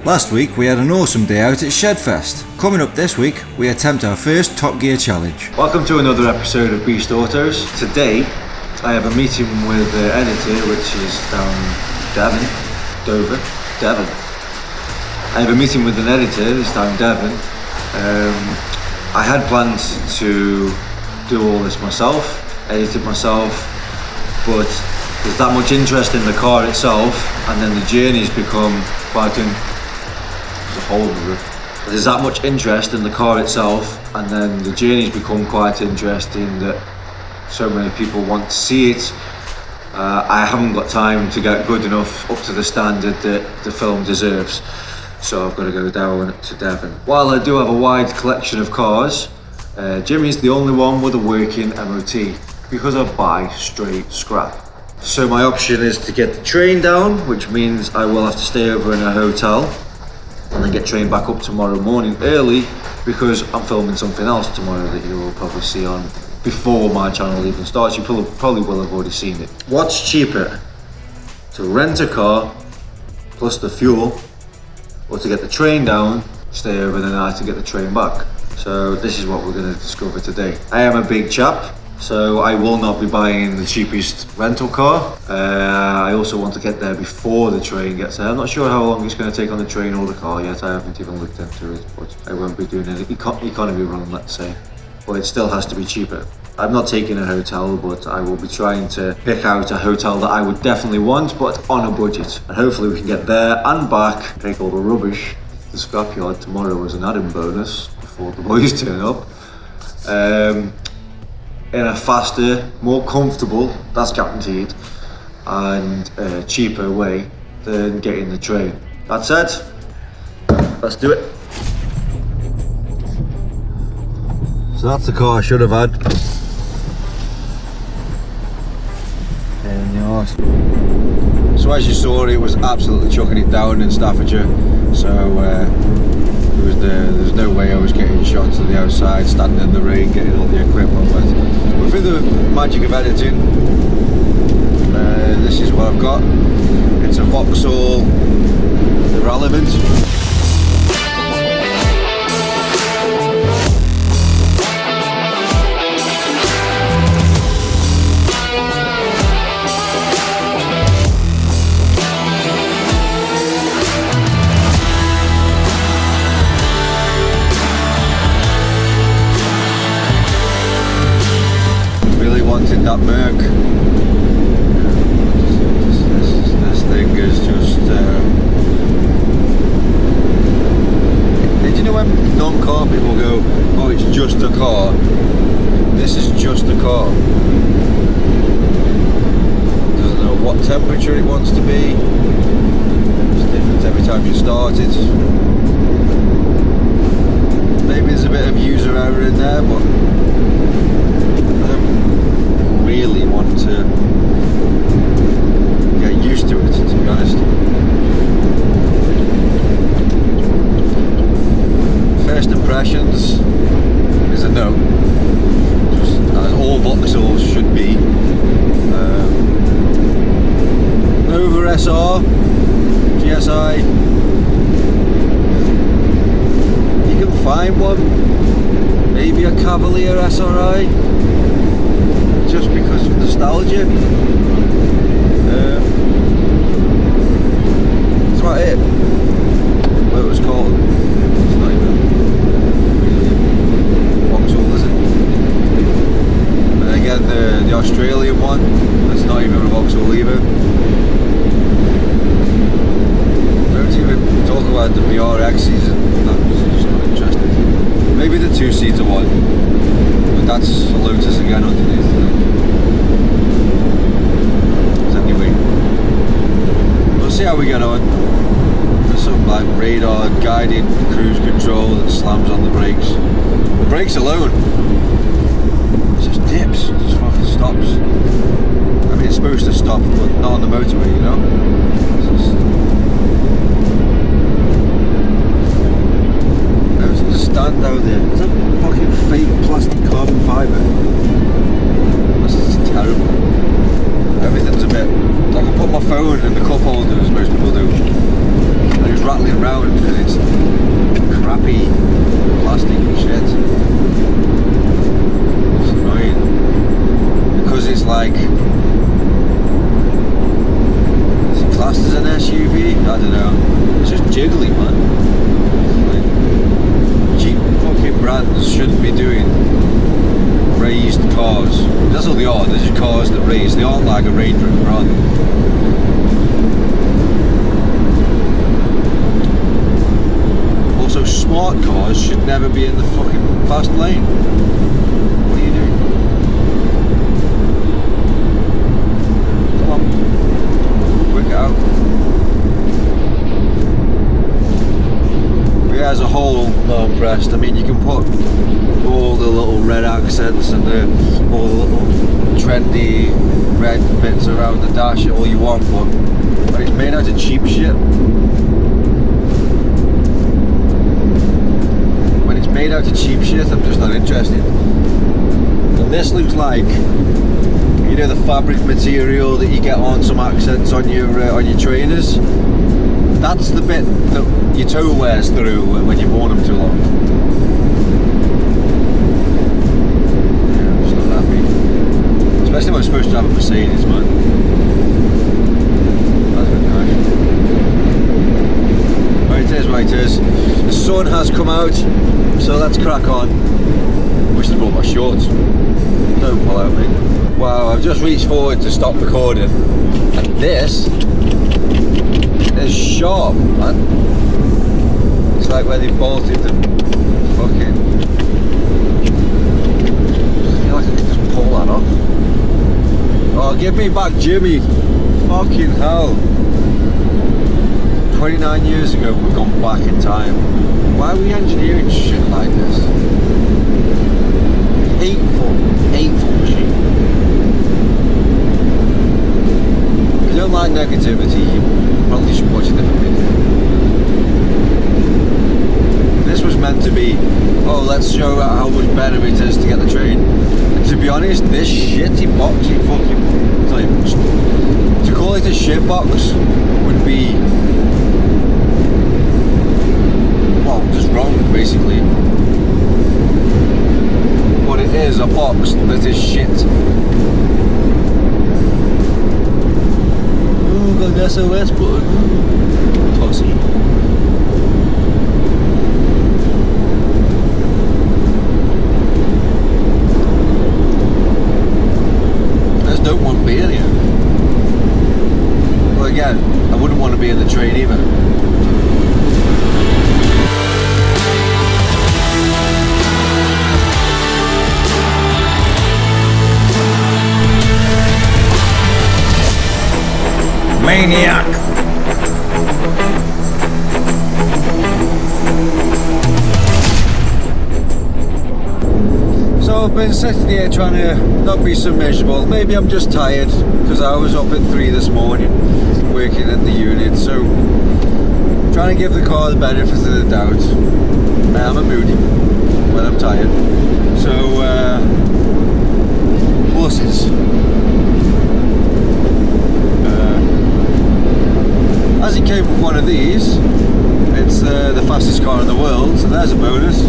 Last week we had an awesome day out at Shedfest. Coming up this week, we attempt our first Top Gear challenge. Welcome to another episode of Beast Autos. Today, I have a meeting with the editor, which is down Devon. I have a meeting with an editor, this down Devon. I had plans to do all this myself, edit it myself, but there's that much interest in the car itself, and then the journey's become quite There's that much interest in the car itself, and then the journey's become quite interesting that so many people want to see it. I haven't got time to get good enough up to the standard that the film deserves, so I've got to go down to Devon. While I do have a wide collection of cars, Jimmy's the only one with a working MOT because I buy straight scrap. So my option is to get the train down, which means I will have to stay over in a hotel and then get trained back up tomorrow morning early, because I'm filming something else tomorrow that you will probably see on before my channel even starts. You probably will have already seen it. What's cheaper, to rent a car plus the fuel, or to get the train down, stay over the night and get the train back? So this is what we're going to discover today. I am a big chap, so I will not be buying the cheapest rental car. I also want to get there before the train gets there. I'm not sure how long it's going to take on the train or the car yet. I haven't even looked into it, but I won't be doing any economy run, let's say. But it still has to be cheaper. I'm not taking a hotel, but I will be trying to pick out a hotel that I would definitely want, but on a budget. And hopefully we can get there and back, take all the rubbish to the scrapyard tomorrow as an added bonus before the boys turn up. In a faster, more comfortable, that's guaranteed, and cheaper way than getting the train. That said, let's do it. So that's the car I should have had. So as you saw, it was absolutely chucking it down in Staffordshire, so there's no way I was getting shot to the outside, standing in the rain, getting all the equipment wet. But through the magic of editing, this is what I've got. It's a Vauxhall Irrelevant. That Merc. This thing is just. Did you know when non-car people go, "Oh, it's just a car"? This is just a car. Doesn't know what temperature it wants to be. It's different every time you start it. Maybe there's a bit of user error in there, but really want to get used to it, to be honest. First impressions is a no, just as all Vauxhalls should be. Over SR, GSI, you can find one, maybe a Cavalier SRI, just because of nostalgia. That's about it. What it was called. It's not even really Vauxhall, is it? And again, the Australian one, that's not even a Vauxhall either. Don't even talk about the VRXs, that's just not interesting. Maybe the two-seater one, but that's a Lotus again underneath. Anyway, we'll see how we get on. There's some like radar guided cruise control that slams on the brakes. The brakes alone, it just dips, it just fucking stops. I mean, it's supposed to stop, but not on the motorway, you know? Stand out there. Is that fucking fake plastic carbon fibre? This is terrible. Everything's a bit. I can put my phone in the cup holder as most people do. And it's rattling around. jiggly, man. Like, cheap fucking brands shouldn't be doing raised cars. That's all they are. They're just cars that raise. They aren't like a Range Rover, are they? Also, smart cars should never be in the fucking fast lane. What are you doing? Come on, work it out. But yeah, as a whole, not impressed. I mean, you can put all the little red accents and all the little trendy red bits around the dash all you want, but when it's made out of cheap shit, made out of cheap shit, I'm just not interested. And this looks like, you know, the fabric material that you get on some accents on your trainers. That's the bit that your toe wears through when you've worn them too long. Yeah, I'm just not happy. Especially when I'm supposed to have a Mercedes, man. That's a bit nice. Right, it is what it is. The sun has come out. So let's crack on. Wish I'd brought my shorts. Don't pull out me. Wow, I've just reached forward to stop recording, and this is sharp, man. It's like where they bolted the fucking. I feel like I can just pull that off. Oh, give me back Jimmy. Fucking hell. 29 years ago, we've gone back in time. Why are we engineering shit like this? Hateful machine. If you don't like negativity, you probably should watch a different video. This was meant to be, oh, let's show how much better it is to get the train. And to be honest, this shitty boxy fucking, it's not even, to call it a shit box would be, just wrong, basically. But it is a box that is shit. Oh, got the SOS button. Pussy. I just don't want beer here. Well, again, I wouldn't want to be in the train either. Maniac! So I've been sitting here trying to not be so miserable. Maybe I'm just tired because I was up at 3 this morning working at the unit, so trying to give the car the benefit of the doubt. I am a moody when I'm tired. So pluses. As it came with one of these, it's the fastest car in the world, so there's a bonus.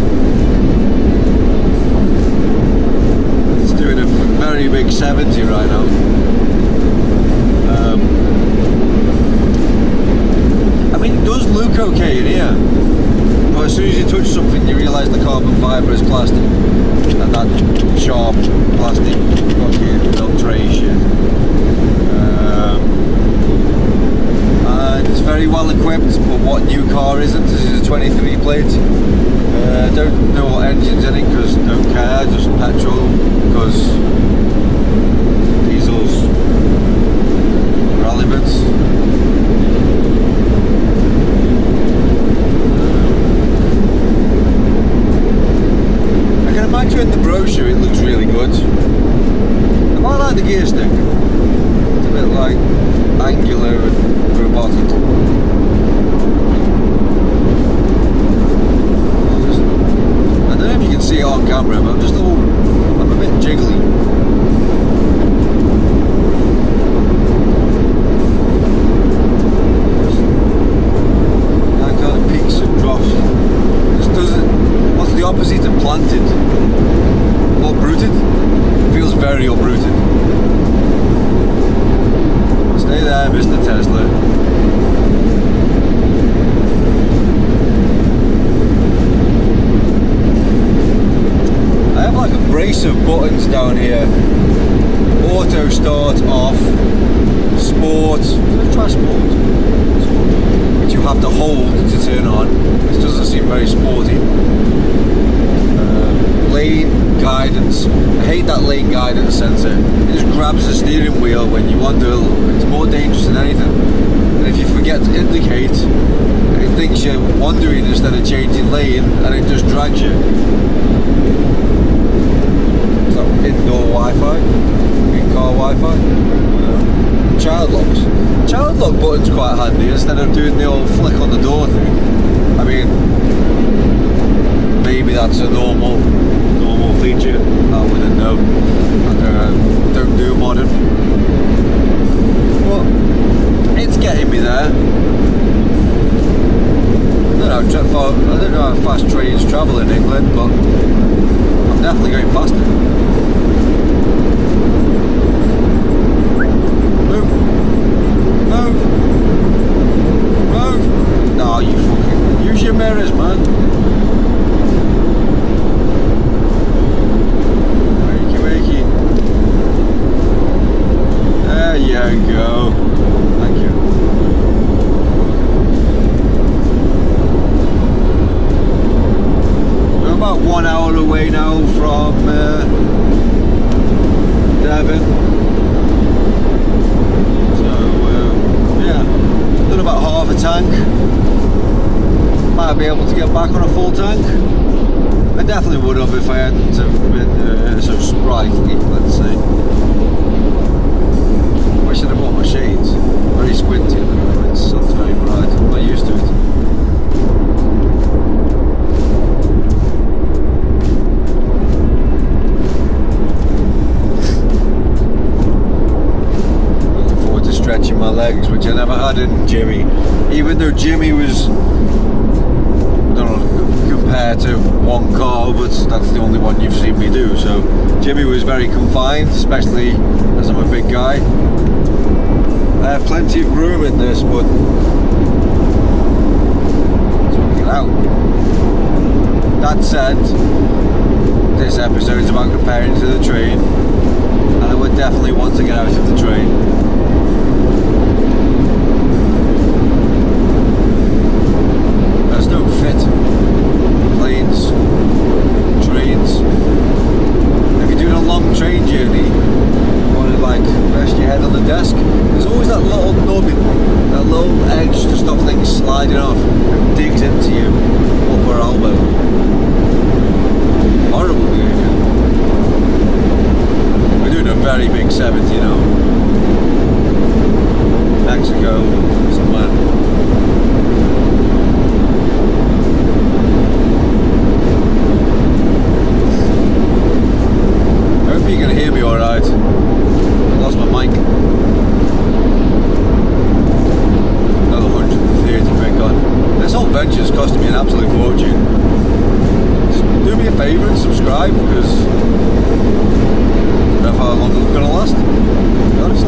It's doing a very big 70 right now. I mean, it does look okay in here, but as soon as you touch something you realise the carbon fibre is plastic, and that sharp plastic fucking filtration. And it's very well equipped, but what new car isn't? This is a 23 plate. Don't know what engine's in it because don't care, just petrol, because diesel's relevant. I can imagine in the brochure it looks really good. I quite like the gear stick. It's a bit like angular and robotic. I don't know if you can see it on camera, but I'm a bit jiggly. That kind of peaks and drops. Just doesn't. What's the opposite of planted? Uprooted? Feels very uprooted. Stay there, Mr. Tesla. buttons down here. Auto start off, sport, let's try sport, which you have to hold to turn on. This doesn't seem very sporty. Lane guidance, I hate that lane guidance sensor. It just grabs the steering wheel when you wander. It's more dangerous than anything. And if you forget to indicate, it thinks you're wandering instead of changing lane, and it just drags you. Is that indoor Wi-Fi? In-car Wi-Fi? Child locks. Child lock button's quite handy instead of doing the old flick on the door thing. I mean, maybe that's a normal feature. I wouldn't know. I don't do modern. But it's getting me there. I don't know how fast trains travel in England, but I'm definitely going faster. Move. No, you fucking use your mirrors, man. Wakey. There you go. Thank you. We're about 1 hour away now from Devon. Done about half a tank. Might be able to get back on a full tank. I definitely would have if I hadn't have been so sprightly, let's say. I should have bought my shades. Very squinty at the moment, the sun's very bright. I'm not used to it. Stretching my legs, which I never had in Jimmy. Even though Jimmy was, I don't know, compared to one car, but that's the only one you've seen me do. So Jimmy was very confined, especially as I'm a big guy. I have plenty of room in this, but let's get out. That said, this episode is about comparing to the train, and I would definitely want to get out of the train. Don't fit. Planes, trains. If you're doing a long train journey, you want to like rest your head on the desk. There's always that little nubbin, that little edge to stop things sliding off. It digs into you, upper elbow. Horrible behaviour. We're doing a very big 70 now. Mexico, somewhere. You can hear me alright. I lost my mic. Another 130 quid gone. This whole venture's costing me an absolute fortune. Just do me a favour and subscribe, because I don't know how long it's going to last, to be honest.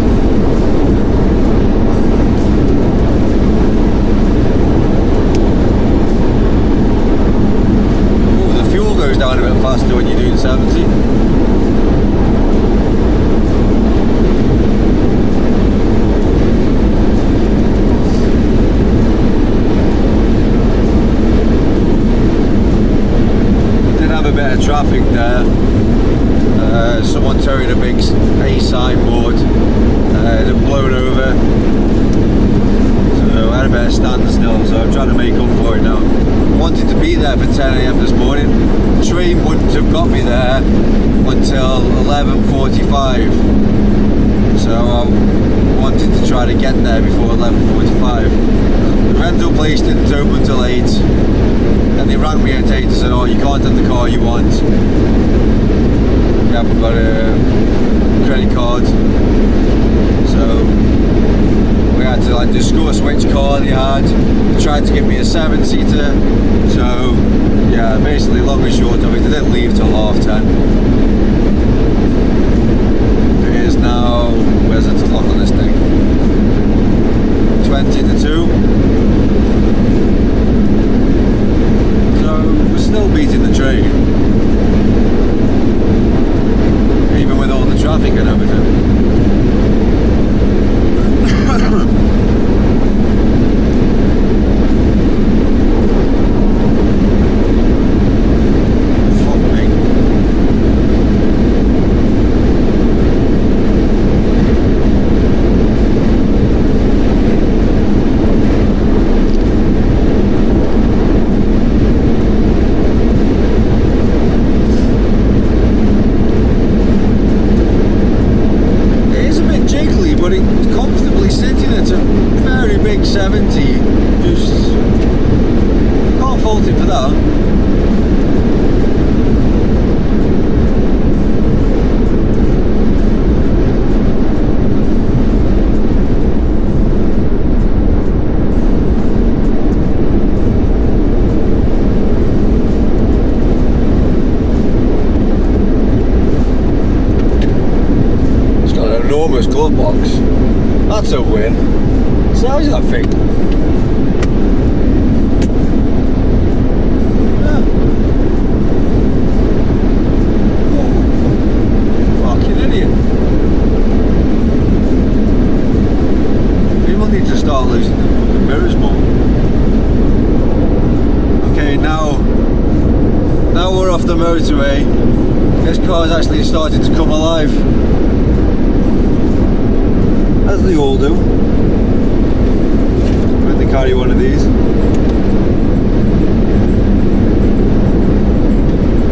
Ooh, the fuel goes down a bit faster when you're doing 70. Traffic there. Someone towing a big A signboard. They've blown over. So I had a bit of standstill, so I'm trying to make up for it now. I wanted to be there for 10 AM this morning. The train wouldn't have got me there until 11:45. So I wanted to try to get there before 11:45. The rental place didn't open until 8. And they rang me at 8 and said, oh, you can't have the car you want. You haven't got a credit card. So we had to like discuss which car they had. They tried to give me a 7-seater. So yeah, basically long and short of it, they didn't leave till 10:30. It is now, where's the clock on this thing? 20 to 2. We're still beating the train. Hello. It's got an enormous glove box. That's a win. So how's that thing? Start losing the fucking mirrors more. Okay, now we're off the motorway. This car's actually started to come alive, as they all do when they carry one of these.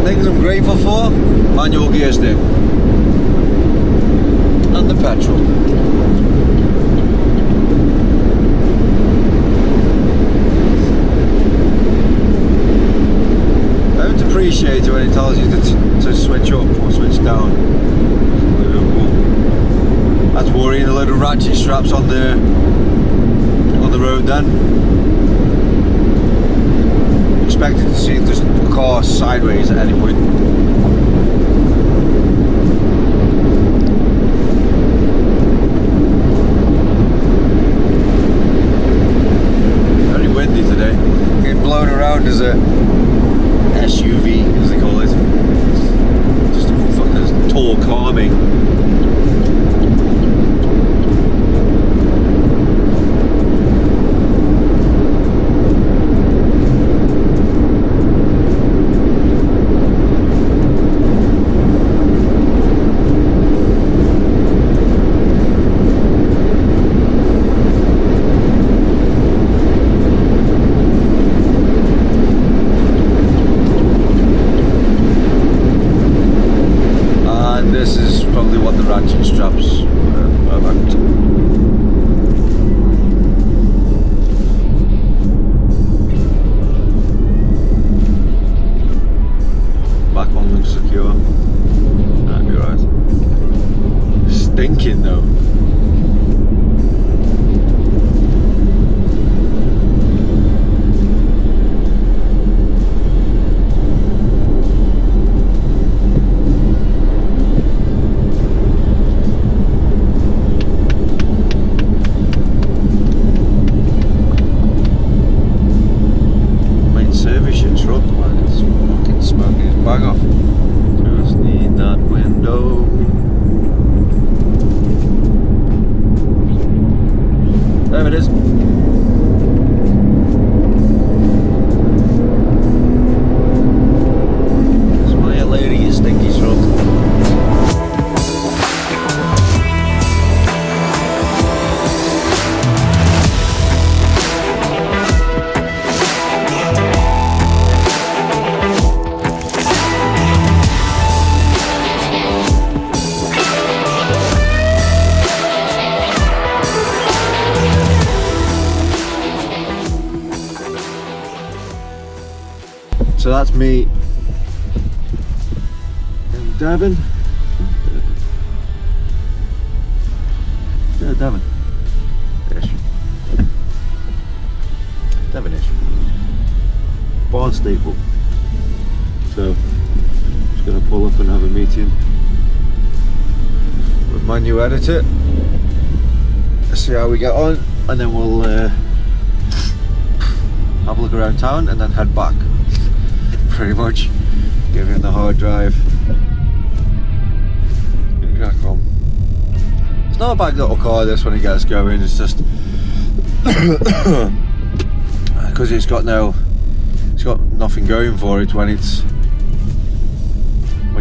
Things I'm grateful for: manual gear stick and the petrol. Appreciate it when it tells you to switch up or switch down. That's worrying. A load of ratchet straps on the road then. Expected to see just the car sideways at any point. Very windy today. Getting blown around as a SUV, as they call it. Just a fucking tall car, mate. This is probably what the ratchet straps are about. Back one looks secure. That'd be right. Stinking though. There it is. Smile lady, you stinky truck. So that's me in Devon. Yeah, Devon. Ish. Devonish. Barn staple. So just gonna pull up and have a meeting with my new editor. Let's see how we get on, and then we'll have a look around town and then head back. Pretty much give him the hard drive and crack on. It's not a bad little car this when it gets going, it's just because it's got nothing going for it when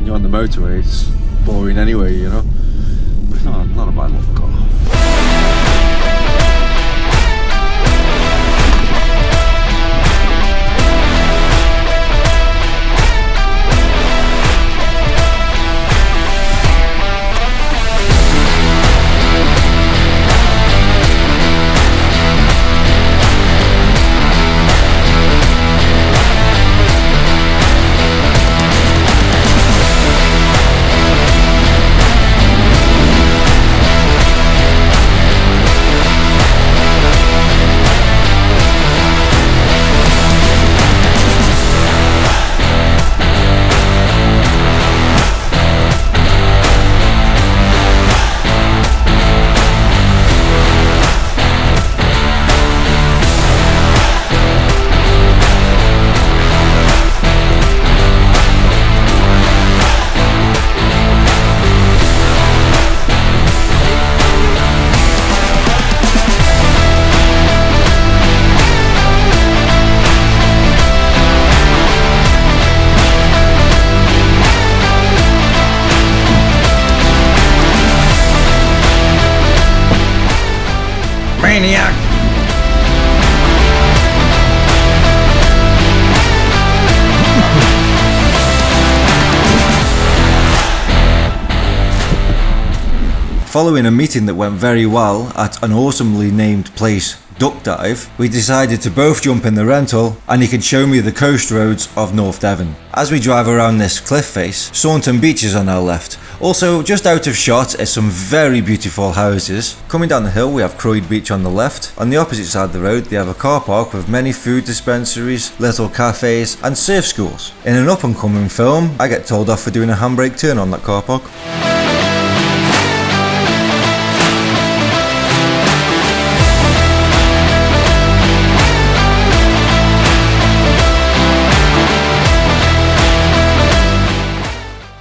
you're on the motorway. It's boring anyway, you know. But it's not a bad little car. Following a meeting that went very well at an awesomely named place, Duck Dive, we decided to both jump in the rental and he could show me the coast roads of North Devon. As we drive around this cliff face, Saunton Beach is on our left. Also, just out of shot is some very beautiful houses. Coming down the hill we have Croyd Beach on the left. On the opposite side of the road they have a car park with many food dispensaries, little cafes and surf schools. In an up and coming film, I get told off for doing a handbrake turn on that car park.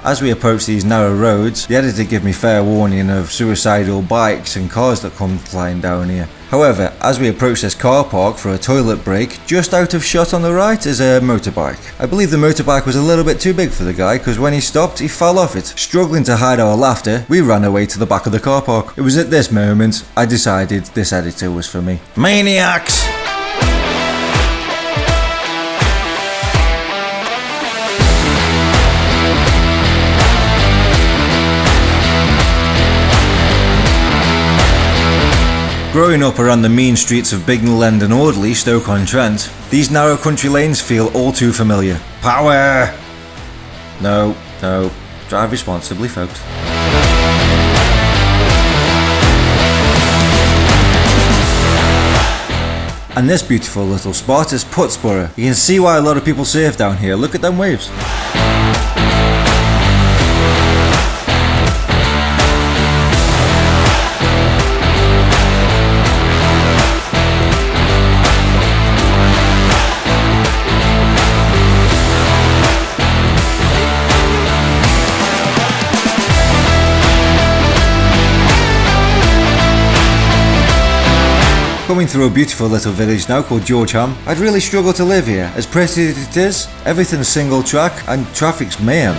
As we approach these narrow roads, the editor gave me fair warning of suicidal bikes and cars that come flying down here. However, as we approach this car park for a toilet break, just out of shot on the right is a motorbike. I believe the motorbike was a little bit too big for the guy because when he stopped, he fell off it. Struggling to hide our laughter, we ran away to the back of the car park. It was at this moment I decided this editor was for me. Maniacs! Growing up around the mean streets of Bignell End and Audley, Stoke-on-Trent, these narrow country lanes feel all too familiar. Power! No, drive responsibly, folks. And this beautiful little spot is Putsborough. You can see why a lot of people surf down here, look at them waves. Coming through a beautiful little village now called Georgeham, I'd really struggle to live here. As pretty as it is, everything's single track and traffic's mayhem.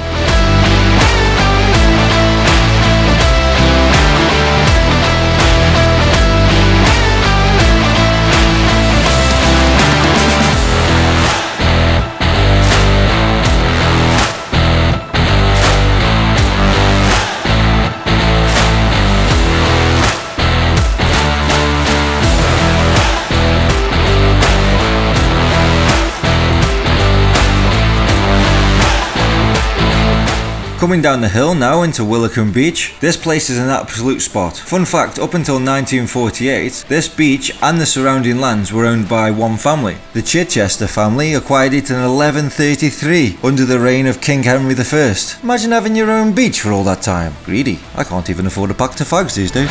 Coming down the hill now into Willicombe Beach, this place is an absolute spot. Fun fact, up until 1948, this beach and the surrounding lands were owned by one family. The Chichester family acquired it in 1133 under the reign of King Henry I. Imagine having your own beach for all that time. Greedy. I can't even afford a pack to fags these days.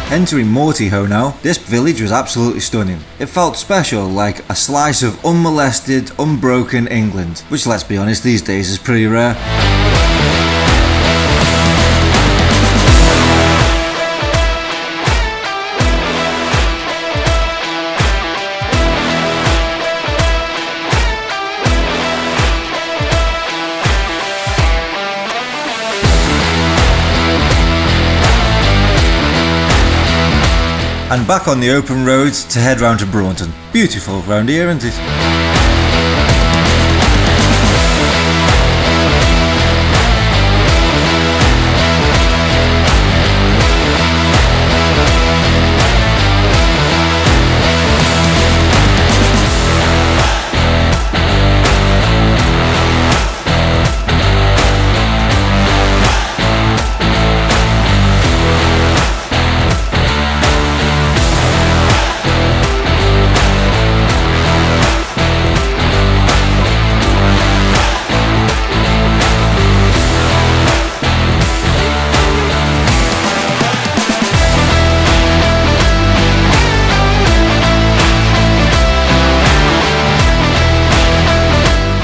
Entering Mortyho now, this village was absolutely stunning. It felt special, like a slice of unmolested, unbroken England, which let's be honest these days is pretty rare. And back on the open road to head round to Braunton. Beautiful round here, isn't it?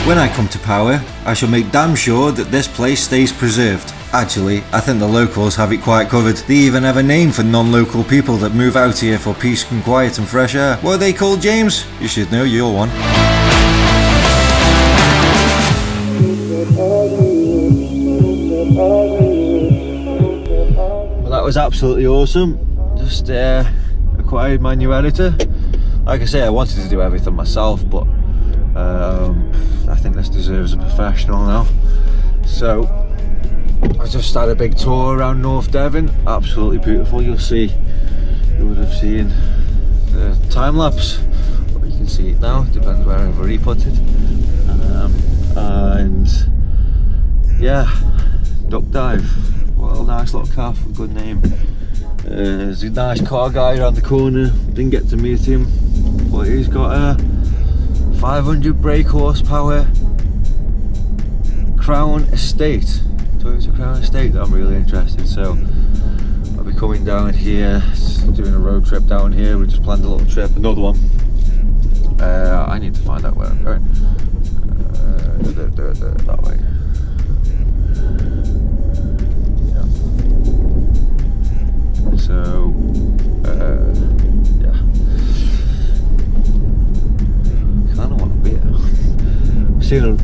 When I come to power, I shall make damn sure that this place stays preserved. Actually, I think the locals have it quite covered. They even have a name for non-local people that move out here for peace and quiet and fresh air. What are they called, James? You should know, you're one. Well, that was absolutely awesome. Just acquired my new editor. Like I say, I wanted to do everything myself, but I think this deserves a professional now. So I just had a big tour around North Devon. Absolutely beautiful. You would have seen the time lapse, but you can see it now. Depends wherever he put it. And yeah, duck dive. Well, nice little calf, good name. There's a nice car guy around the corner. Didn't get to meet him, but he's got a 500 brake horsepower Crown Estate, Toyota Crown Estate that I'm really interested. So I'll be coming down here, doing a road trip down here. We just planned a little trip, another one. I need to find out where I'm going. That way. Yeah. So, yeah. Kind of want to be here.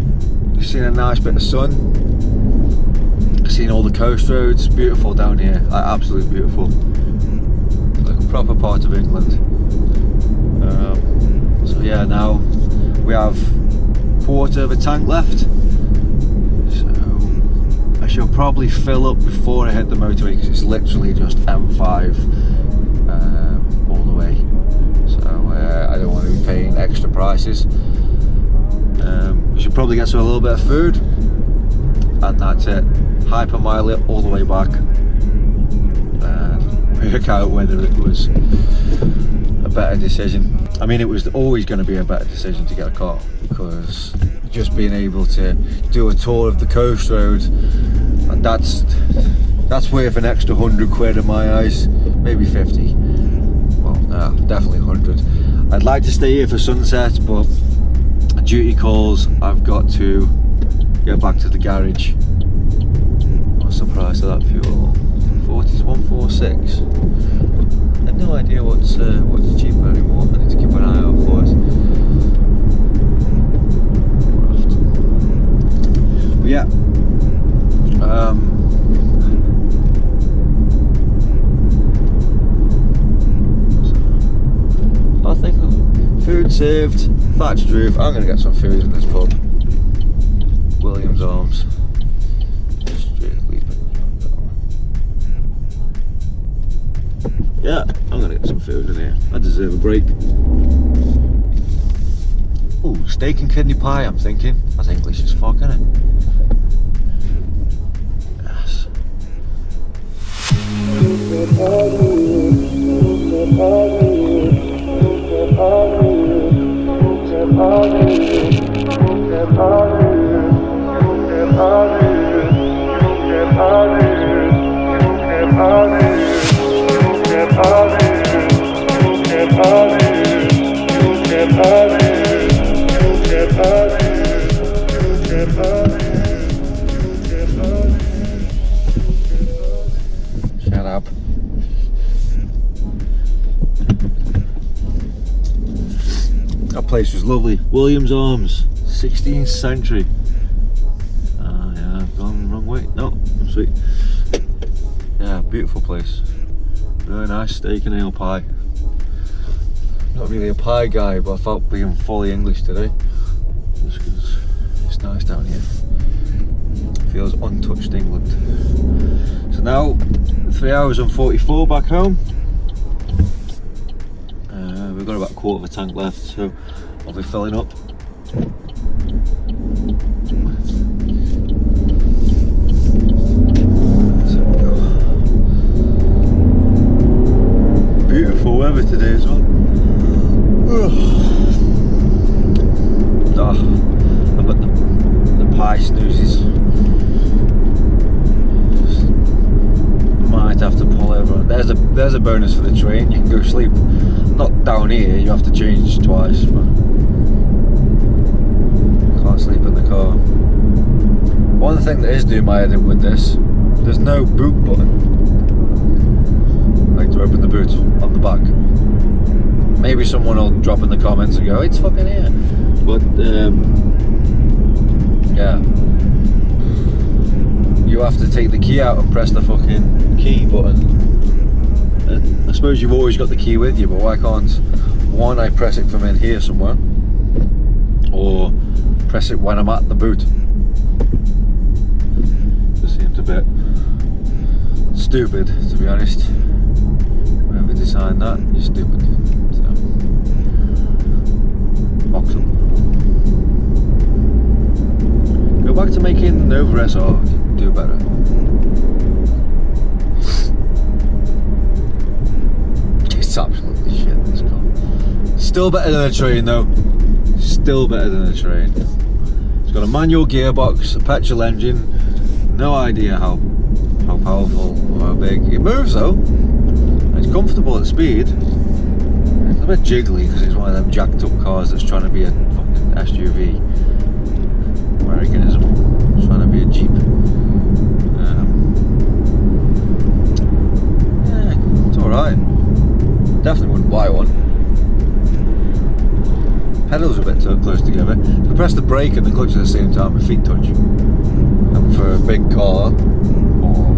Seen a nice bit of sun. Seen all the coast roads. Beautiful down here. Like, absolutely beautiful. Like a proper part of England. So yeah, now we have quarter of a tank left. So I shall probably fill up before I hit the motorway because it's literally just M5 all the way. So I don't want to be paying extra prices. We should probably get to a little bit of food, and that's it. Hypermile it all the way back and work out whether it was a better decision. I mean, it was always going to be a better decision to get a car, because just being able to do a tour of the coast road, and that's worth an extra 100 quid in my eyes, maybe 50. Well, no, definitely 100. I'd like to stay here for sunset, but duty calls. I've got to get back to the garage. What's the price of that fuel? 41.46. I have no idea what's cheaper anymore. I need to keep an eye out for it. But yeah, I think food served, thatched roof. I'm gonna get some food in this pub. Williams Arms. Yeah, I'm gonna get some food in here. I deserve a break. Ooh, steak and kidney pie, I'm thinking. That's English as fuck, isn't it? Yes. Shut up. That place was lovely. Williams Arms, 16th century. Yeah, I've gone the wrong way. No, sweet. Yeah, beautiful place. Really nice steak and ale pie. Not really a pie guy, but I felt being fully English today. Just because it's nice down here. Feels untouched England. So now, 3 hours and 44 back home. We've got about a quarter of a tank left, so I'll be filling up. There we go. Beautiful weather today as well. I've got the pie snoozes. Might have to pull over. There's a bonus for the train. You can go sleep. Not down here. You have to change twice. But can't sleep in the car. One thing that is doing my head in with this, there's no boot button. Like to open the boot on the back. Maybe someone will drop in the comments and go, it's fucking here. But yeah, you have to take the key out and press the fucking key button. I suppose you've always got the key with you, but why can't one, I press it from in here somewhere, or press it when I'm at the boot. Just seems a bit stupid, to be honest. Whoever designed that, you're stupid. So, Vauxhall. Go back to making Nova SR, do better. It's absolutely shit, this car. Still better than a train though. Still better than a train. It's got a manual gearbox, a petrol engine. No idea how powerful or how big. It moves though. It's comfortable at speed. It's a bit jiggly because it's one of them jacked up cars that's trying to be a fucking SUV. Americanism. It's trying to be a Jeep. Yeah, it's alright. Definitely wouldn't buy one. Pedals are a bit too close together. If I press the brake and the clutch at the same time, my feet touch. And for a big car, or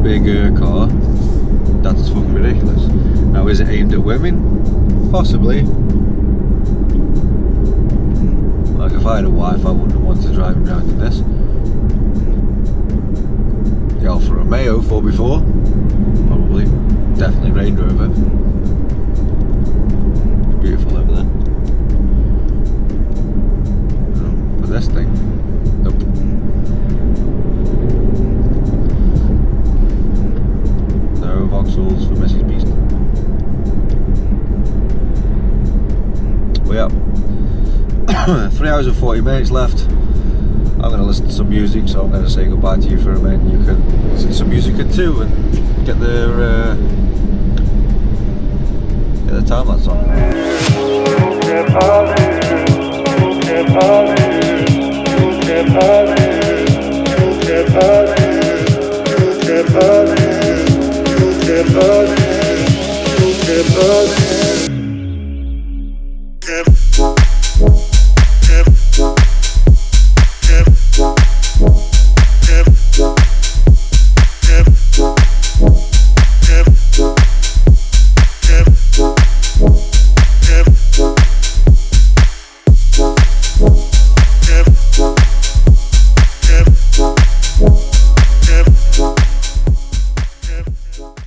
bigger car, that's fucking ridiculous. Now, is it aimed at women? Possibly. Like, if I had a wife, I wouldn't want to drive around in this. The Alfa Romeo 4x4, probably. Definitely Range Rover. It's beautiful over there. But this thing, nope. No Vauxhalls for Mrs. Beast. We're up. 3 hours and 40 minutes left. I'm going to listen to some music, so I'm going to say goodbye to you for a minute. You can listen to some music too and get the time lapse on.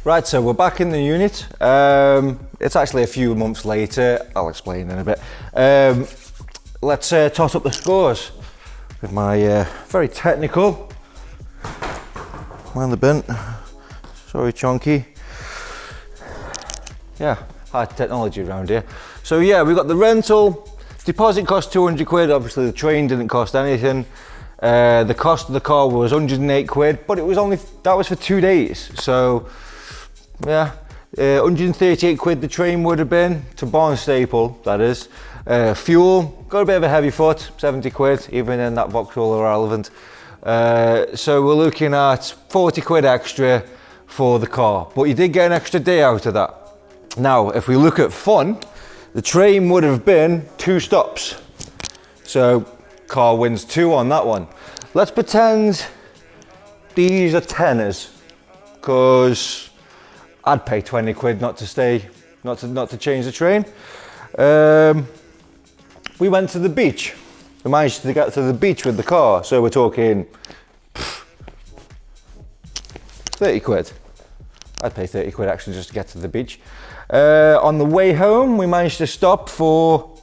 Right, so we're back in the unit. It's actually a few months later. I'll explain in a bit. Let's toss up the scores with my very technical. Mind the bin. Sorry, Chonky. Yeah, high technology around here. So yeah, we got the rental. Deposit cost 200 quid. Obviously, the train didn't cost anything. The cost of the car was 108 quid, but it was that was for 2 days. So yeah, 138 quid the train would have been to Barnstaple, that is. Fuel, got a bit of a heavy foot, 70 quid, even in that Vauxhall irrelevant. So we're looking at 40 quid extra for the car, but you did get an extra day out of that. Now, if we look at fun, the train would have been 2 stops. So car wins 2 on that one. Let's pretend these are tenors, because I'd pay 20 quid not to stay, not to change the train. We went to the beach. We managed to get to the beach with the car, so we're talking 30 quid. I'd pay 30 quid extra just to get to the beach. On the way home, we managed to stop for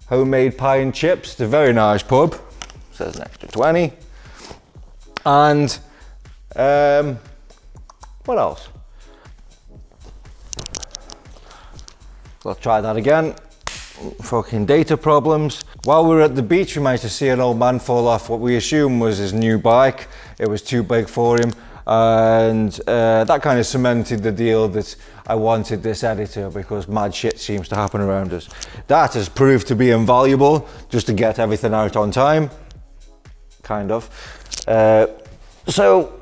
homemade pie and chips. It's a very nice pub. Says an extra 20. And what else? Let's try that again. Fucking data problems. While we were at the beach, we managed to see an old man fall off what we assumed was his new bike. It was too big for him. And that kind of cemented the deal that I wanted this editor, because mad shit seems to happen around us. That has proved to be invaluable just to get everything out on time. Kind of. So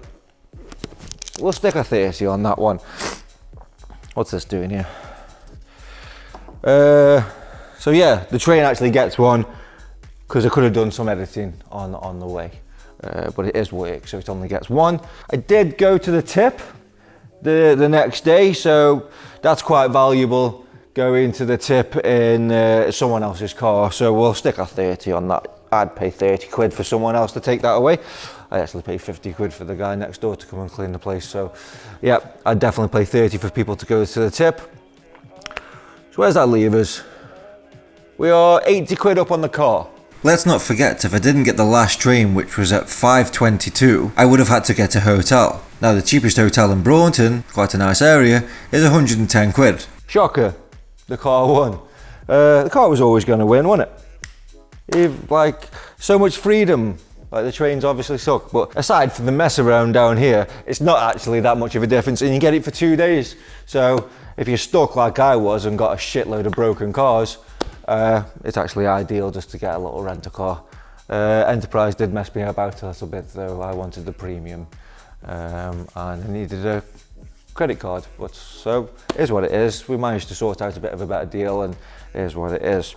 we'll stick a 30 on that one. What's this doing here? So yeah, the train actually gets 1 because I could have done some editing on the way. But it is work, so it only gets 1. I did go to the tip the next day, so that's quite valuable going to the tip in someone else's car, so we'll stick a 30 on that. I'd pay 30 quid for someone else to take that away. I actually pay 50 quid for the guy next door to come and clean the place, so yeah, I'd definitely pay 30 for people to go to the tip. So where's that leave us? We are 80 quid up on the car. Let's not forget, if I didn't get the last train, which was at 5:22, I would have had to get a hotel. Now the cheapest hotel in Braunton, quite a nice area, is 110 quid. Shocker, the car won. The car was always going to win, wasn't it? Like, so much freedom. Like, the trains obviously suck, but aside from the mess around down here, it's not actually that much of a difference, and you get it for 2 days. So if you're stuck like I was and got a shitload of broken cars, it's actually ideal just to get a little rent-a-car. Enterprise did mess me about a little bit though. I wanted the premium, and I needed a credit card, but so it is what it is. We managed to sort out a bit of a better deal, and it is what it is.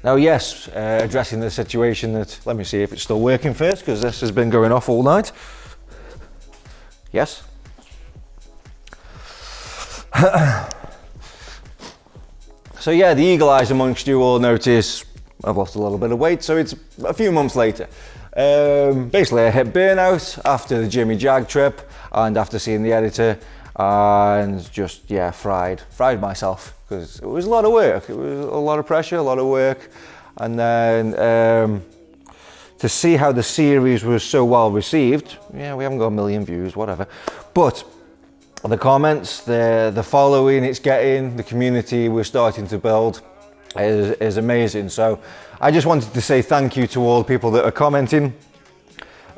Now yes, addressing the situation that, let me see if it's still working first, because this has been going off all night. Yes. So yeah, the eagle eyes amongst you all notice I've lost a little bit of weight, so it's a few months later. Basically I hit burnout after the Jimmy Jag trip and after seeing the editor, and just, yeah, fried myself, because it was a lot of work. It was a lot of pressure, a lot of work, and then to see how the series was so well received, yeah, we haven't got 1 million views, whatever, but the comments, the following it's getting, the community we're starting to build is amazing. So I just wanted to say thank you to all the people that are commenting.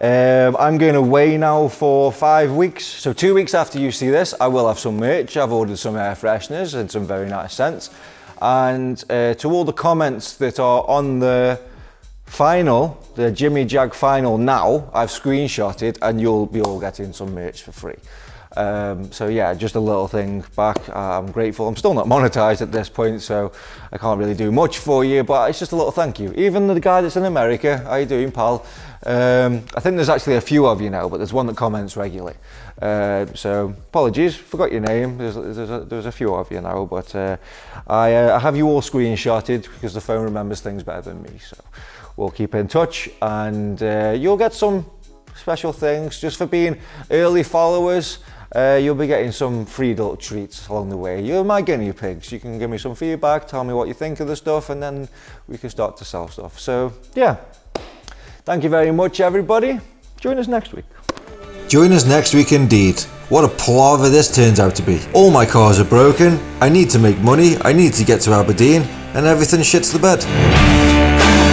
I'm going away now for 5 weeks, so 2 weeks after you see this I will have some merch. I've ordered some air fresheners and some very nice scents, and to all the comments that are on the final, the Jimmy Jag final now, I've screenshotted, and you'll be all getting some merch for free. So yeah, just a little thing back. I'm grateful. I'm still not monetized at this point, so I can't really do much for you, but it's just a little thank you. Even the guy that's in America, how you doing, pal? I think there's actually a few of you now, but there's one that comments regularly. So apologies, forgot your name. There's a few of you now, but I have you all screenshotted because the phone remembers things better than me. So we'll keep in touch, and you'll get some special things just for being early followers. You'll be getting some free little treats along the way. You're my guinea pigs. You can give me some feedback, tell me what you think of the stuff, and then we can start to sell stuff. So yeah, thank you very much, everybody. Join us next week. Join us next week indeed. What a palaver this turns out to be. All my cars are broken, I need to make money, I need to get to Aberdeen, and everything shits the bed.